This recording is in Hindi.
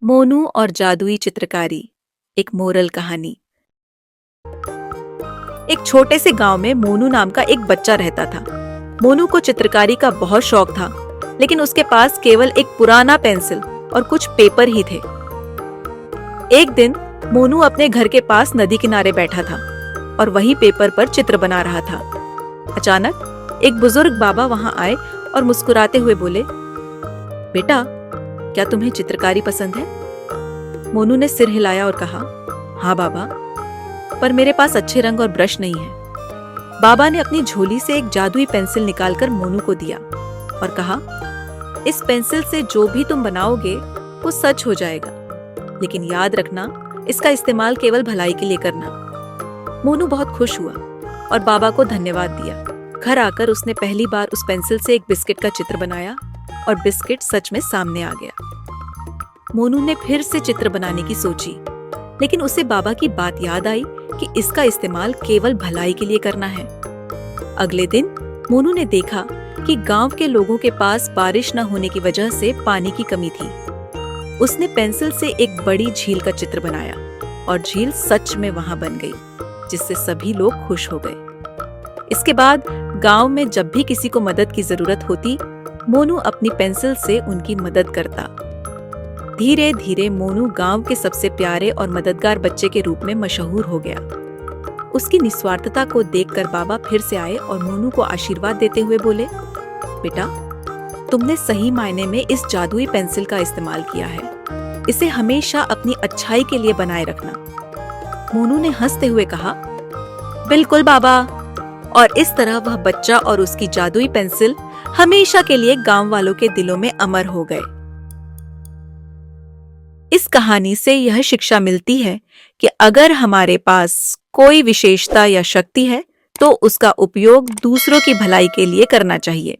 मोनू और जादुई चित्रकारी। एक मोरल कहानी। एक छोटे से गांव में मोनू नाम का एक बच्चा रहता था। मोनू को चित्रकारी का बहुत शौक था, लेकिन उसके पास केवल एक पुराना पेंसिल और कुछ पेपर ही थे। एक दिन मोनू अपने घर के पास नदी किनारे बैठा था और वही पेपर पर चित्र बना रहा था। अचानक एक बुजुर्ग बाबा वहां आए और मुस्कुराते हुए बोले, बेटा, क्या तुम्हें चित्रकारी पसंद है? मोनू ने सिर हिलाया और कहा, हाँ बाबा, पर मेरे पास अच्छे रंग और ब्रश नहीं है। बाबा ने अपनी झोली से एक जादुई पेंसिल निकालकर मोनू को दिया और कहा, इस पेंसिल से जो भी तुम बनाओगे वो सच हो जाएगा, लेकिन याद रखना, इसका इस्तेमाल केवल भलाई के लिए करना। मोनू बहुत खुश हुआ और बाबा को धन्यवाद दिया। घर आकर उसने पहली बार उस पेंसिल से एक बिस्किट का चित्र बनाया और बिस्किट सच में सामने आ गया। मोनू ने फिर से चित्र बनाने की सोची, लेकिन उसे बाबा की बात याद आई कि इसका इस्तेमाल केवल भलाई के लिए करना है। अगले दिन मोनू ने देखा कि गांव के लोगों के पास बारिश न होने की वजह से पानी की कमी थी। उसने पेंसिल से एक बड़ी झील का चित्र बनाया और झील सच में वहां बन गई, जिससे सभी लोग खुश हो गए। इसके बाद गांव में जब भी किसी को मदद की जरूरत होती, मोनू अपनी पेंसिल से उनकी मदद करता। धीरे धीरे मोनू गांव के सबसे प्यारे और मददगार बच्चे के रूप में मशहूर हो गया। उसकी निस्वार्थता को देखकर बाबा फिर से आए और मोनू को आशीर्वाद देते हुए बोले, बेटा, तुमने सही मायने में इस जादुई पेंसिल का इस्तेमाल किया है। इसे हमेशा अपनी अच्छाई के लिए बनाए रखना। मोनू ने हंसते हुए कहा, बिल्कुल बाबा। और इस तरह वह बच्चा और उसकी जादुई पेंसिल हमेशा के लिए गांव वालों के दिलों में अमर हो गए। इस कहानी से यह शिक्षा मिलती है कि अगर हमारे पास कोई विशेषता या शक्ति है, तो उसका उपयोग दूसरों की भलाई के लिए करना चाहिए।